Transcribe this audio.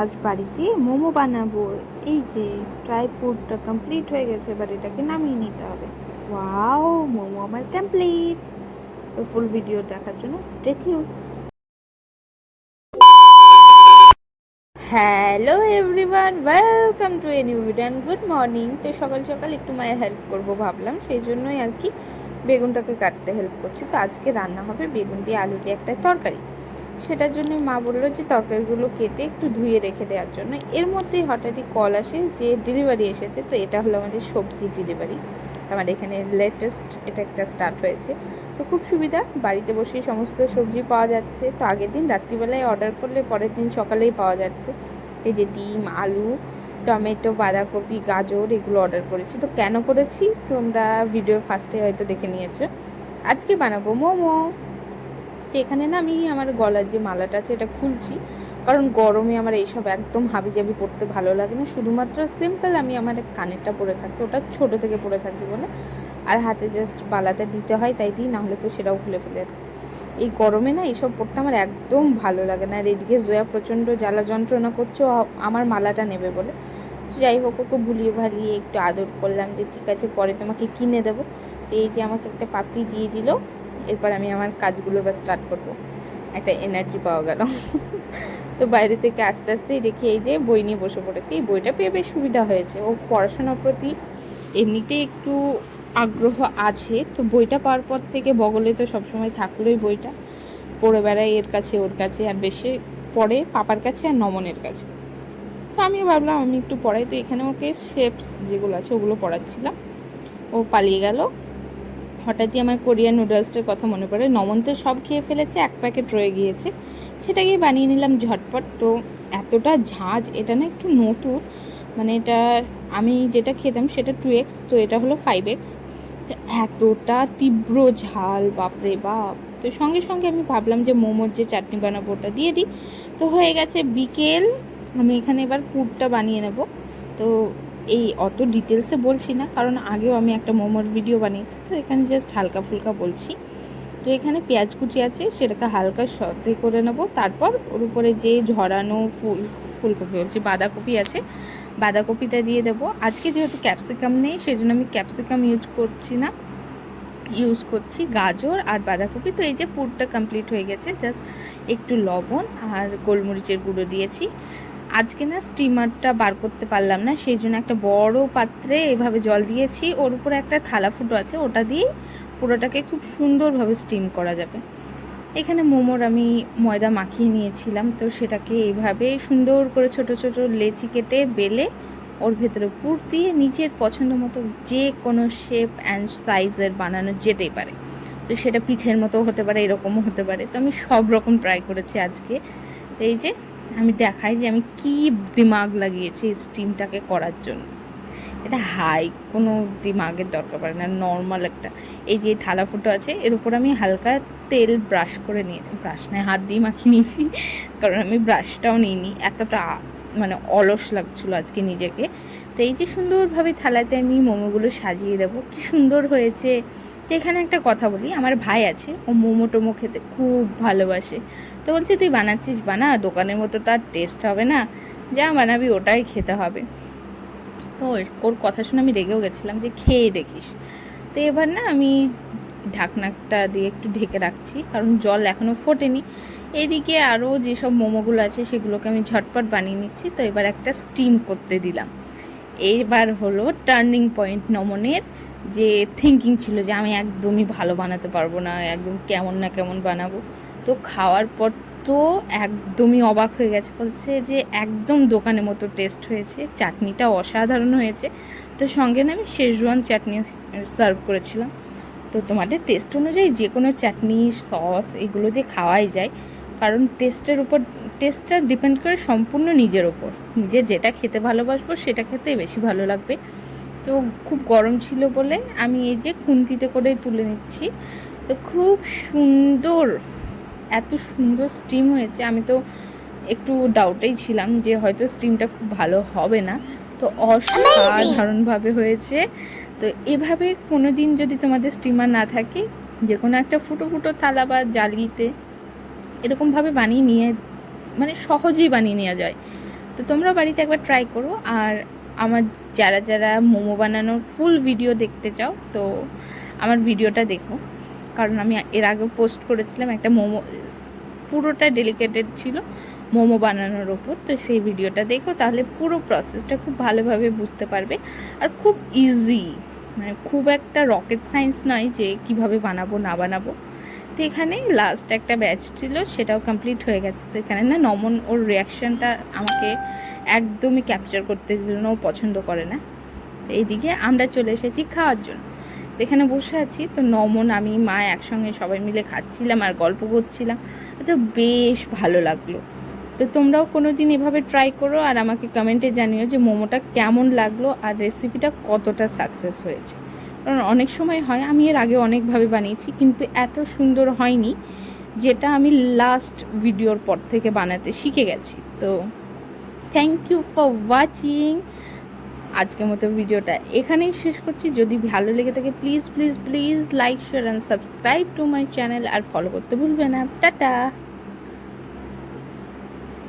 আজ বাড়িতে মোমো বানাবো। এই যে প্রায় পুরটা কমপ্লিট হয়ে গেছে, এবার এটাকে নামিয়ে নিতে হবে। ওয়াও, মোমো আমার কমপ্লিট। তো ফুল ভিডিও দেখার জন্য stay tune. Hello everyone, welcome to a new video and good morning. তো সকাল সকাল একটু মায়ের হেল্প করবো ভাবলাম, সেই জন্যই আর কি বেগুনটাকে কাটতে হেল্প করছি। তো আজকে রান্না হবে বেগুন দিয়ে আলু দিয়ে একটা তরকারি। সেটার জন্য মা বললো যে তরকারিগুলো কেটে একটু ধুয়ে রেখে দেওয়ার জন্য। এর মধ্যেই হঠাৎই কল আসে যে ডেলিভারি এসেছে। তো এটা হলো আমাদের সবজি ডেলিভারি, আমার এখানে লেটেস্ট এটা একটা স্টার্ট হয়েছে। তো খুব সুবিধা, বাড়িতে বসেই সমস্ত সবজি পাওয়া যাচ্ছে। তো আগের দিন রাত্রিবেলায় অর্ডার করলে পরের দিন সকালেই পাওয়া যাচ্ছে। এই যে ডিম, আলু, টমেটো, বাঁধাকপি, গাজর এগুলো অর্ডার করেছি। তো কেন করেছি তোমরা ভিডিও ফার্স্টে হয়তো দেখে নিয়েছো। আজকে বানাবো মোমো। তো এখানে না আমি আমার গলার যে মালাটা আছে এটা খুলছি, কারণ গরমে আমার এইসব একদম হাবিজাবি পরতে ভালো লাগে না। শুধুমাত্র সিম্পল আমি আমার কানেরটা পরে থাকি, ওটা ছোটো থেকে পরে থাকি বলে, আর হাতে জাস্ট বালাতে দিতে হয় তাই দিই, নাহলে তো সেটাও খুলে ফেলে। এই গরমে না এইসব পরতে আমার একদম ভালো লাগে না। আর এদিকে জয়া প্রচণ্ড জ্বালা যন্ত্রণা করছে আমার মালাটা নেবে বলে। যাই হোক, ওকে ভুলিয়ে ভালিয়ে একটু আদর করলাম যে ঠিক আছে পরে তোমাকে কিনে দেবো। তো এই যে আমাকে একটা পাপড়ি দিয়ে দিল। এরপর আমি আমার কাজগুলো এবার স্টার্ট করবো। একটা এনার্জি পাওয়া গেল। তো বাইরে থেকে আস্তে আস্তেই দেখি এই যে বই নিয়ে বসে পড়েছি। এই বইটা পেয়ে বেশ সুবিধা হয়েছে, ও পড়াশোনার প্রতি এমনিতে একটু আগ্রহ আছে। তো বইটা পাওয়ার পর থেকে বগলে তো সবসময় থাকলোই বইটা, পড়ে বেড়াই এর কাছে ওর কাছে, আর বেশি পড়ে পাপার কাছে আর নমনের কাছে। তো আমি ভাবলাম আমি একটু পড়াই। তো এখানে ওকে শেপস যেগুলো আছে ওগুলো পড়াচ্ছিলাম, ও পালিয়ে গেল। হঠাৎই আমার কোরিয়ান নুডলসটার কথা মনে পড়ে। নমন তো সব খেয়ে ফেলেছে, এক প্যাকেট রয়ে গিয়েছে, সেটাকেই বানিয়ে নিলাম ঝটপট। তো এতটা ঝাঁজ, এটা না একটু নতুন, মানে এটা আমি যেটা খেতাম সেটা 2x, তো এটা হলো 5x। এতটা তীব্র ঝাল, বাপরে বাপ। তো সঙ্গে সঙ্গে আমি ভাবলাম যে মোমোর যে চাটনি বানাবো ওটা দিয়ে দিই। তো হয়ে গেছে বিকেল। আমি এখানে এবার পুরটা বানিয়ে নেব। তো এই অত ডিটেলসে বলছি না, কারণ আগেও আমি একটা মোমোর ভিডিও বানিয়েছি, তো এখানে জাস্ট হালকা ফুলকা বলছি। তো এখানে পেঁয়াজ কুচি আছে, সেটাকে হালকা সতে করে নেব। তারপর ওর উপরে যে ঝরানো ফুলকপি হচ্ছে, বাঁধাকপি আছে, বাঁধাকপিটা দিয়ে দেবো। আজকে যেহেতু ক্যাপসিকাম নেই সেই জন্য আমি ক্যাপসিকাম ইউজ করছি না, ইউজ করছি গাজর আর বাঁধাকপি। তো এই যে পুরটা কমপ্লিট হয়ে গেছে, জাস্ট একটু লবণ আর গোলমরিচের গুঁড়ো দিয়েছি। আজকে না স্টিমারটা বার করতে পারলাম না, সেই জন্য একটা বড় পাত্রে এভাবে জল দিয়েছি, ওর উপরে একটা থালা ফুটো আছে, ওটা দিয়েই পুরোটাকে খুব সুন্দরভাবে স্টিম করা যাবে। এখানে মোমোর আমি ময়দা মাখিয়ে নিয়েছিলাম, তো সেটাকে এইভাবে সুন্দর করে ছোট ছোট লেচি কেটে বেলে ওর ভেতরে পুর দিয়ে নিজের পছন্দ মতো যে কোনো শেপ অ্যান্ড সাইজের বানানো যেতেই পারে। তো সেটা পিঠের মতো হতে পারে, এরকমও হতে পারে। তো আমি সব রকম ট্রাই করেছি আজকে। তো এই যে আমি দেখাই যে আমি কি দিমাগ লাগিয়েছি স্টিমটাকে করার জন্য। এটা হাই কোনো দিমাগের দরকার পড়ে না, নর্মাল একটা এই যে থালা ফুটো আছে এর উপর আমি হালকা তেল ব্রাশ করে নিয়েছি, ব্রাশ নয় হাত দিয়ে মাখিয়ে নিয়েছি, কারণ আমি ব্রাশটাও নিইনি, এতটা মানে অলস লাগছিলো আজকে নিজেকে। তো এই যে সুন্দরভাবে থালাতে আমি মোমোগুলো সাজিয়ে দেবো, কি সুন্দর হয়েছে। তো এখানে একটা কথা বলি, আমার ভাই আছে, ও মোমো টোমো খেতে খুব ভালোবাসে। তো বলছে তুই বানাচ্ছিস বানা, দোকানের মতো তার টেস্ট হবে না, যা বানাবি ওটাই খেতে হবে। তো ওর কথা শুনে আমি রেগেও গেছিলাম যে খেয়ে দেখিস। তো এবার না আমি ঢাকনাটা দিয়ে একটু ঢেকে রাখছি, কারণ জল এখনও ফোটেনি। এদিকে আরও যেসব মোমোগুলো আছে সেগুলোকে আমি ঝটপট বানিয়ে নিচ্ছি। তো এবার একটা স্টিম করতে দিলাম। এইবার হলো টার্নিং পয়েন্ট নমনের, যে থিঙ্কিং ছিল যে আমি একদমই ভালো বানাতে পারবো না, একদম কেমন না কেমন বানাবো। তো খাওয়ার পর তো একদমই অবাক হয়ে গেছে, বলছে যে একদম দোকানের মতো টেস্ট হয়েছে, চাটনিটা অসাধারণ হয়েছে। তো সঙ্গে না আমি শেজওয়ান চাটনি সার্ভ করেছিলাম। তো তোমাদের টেস্ট অনুযায়ী যে কোনো চাটনি সস এগুলো দিয়ে খাওয়াই যায়, কারণ টেস্টটা ডিপেন্ড করে সম্পূর্ণ নিজের ওপর, নিজে যেটা খেতে ভালোবাসবো সেটা খেতেই বেশি ভালো লাগবে। তো খুব গরম ছিল বলে আমি এই যে খুন্তিতে করে তুলে নিচ্ছি। তো খুব সুন্দর, এত সুন্দর স্টিম হয়েছে, আমি তো একটু ডাউটেই ছিলাম যে হয়তো স্টিমটা খুব ভালো হবে না। তো অসাধারণভাবে হয়েছে। তো এভাবে কোনো দিন যদি তোমাদের স্টিমার না থাকে, যে কোনো একটা ফুটো ফুটো থালা বা জালিতে এরকমভাবে বানিয়ে নিয়ে, মানে সহজেই বানিয়ে নেওয়া যায়। তো তোমরা বাড়িতে একবার ট্রাই করো। আর আমার যারা যারা মোমো বানানোর ফুল ভিডিও দেখতে চাও তো আমার ভিডিওটা দেখো, কারণ আমি এর আগেও পোস্ট করেছিলাম একটা মোমো, পুরোটা ডেডিকেটেড ছিল মোমো বানানোর ওপর। তো সেই ভিডিওটা দেখো, তাহলে পুরো প্রসেসটা খুব ভালোভাবে বুঝতে পারবে। আর খুব ইজি, মানে খুব একটা রকেট সায়েন্স নয় যে কিভাবে বানাবো না বানাবো। তো এখানে লাস্ট একটা ব্যাচ ছিল, সেটাও কমপ্লিট হয়ে গেছে। তো এখানে না নমন ওর রিয়াকশানটা আমাকে একদমই ক্যাপচার করতে দিল না, ও পছন্দ করে না। তো এইদিকে আমরা চলে এসেছি খাওয়ার জন্য। তো এখানে বসে আছি, তো নমন আমি মা একসঙ্গে সবাই মিলে খাচ্ছিলাম আর গল্প করছিলাম, তো বেশ ভালো লাগলো। তো তোমরাও কোনো দিন এভাবে ট্রাই করো আর আমাকে কমেন্টে জানিও যে মোমোটা কেমন লাগলো আর রেসিপিটা কতটা সাকসেস হয়েছে। কারণ অনেক সময় হয়, আমি এর আগে অনেকভাবে বানিয়েছি কিন্তু এত সুন্দর হয়নি, যেটা আমি লাস্ট ভিডিওর পর থেকে বানাতে শিখে গেছি। তো থ্যাংক ইউ ফর ওয়াচিং। আজকের মতো ভিডিওটা এখানেই শেষ করছি। যদি ভালো লেগে থাকে please please please like share and subscribe to my channel, আর ফলো করতে ভুলবে না। টাটা।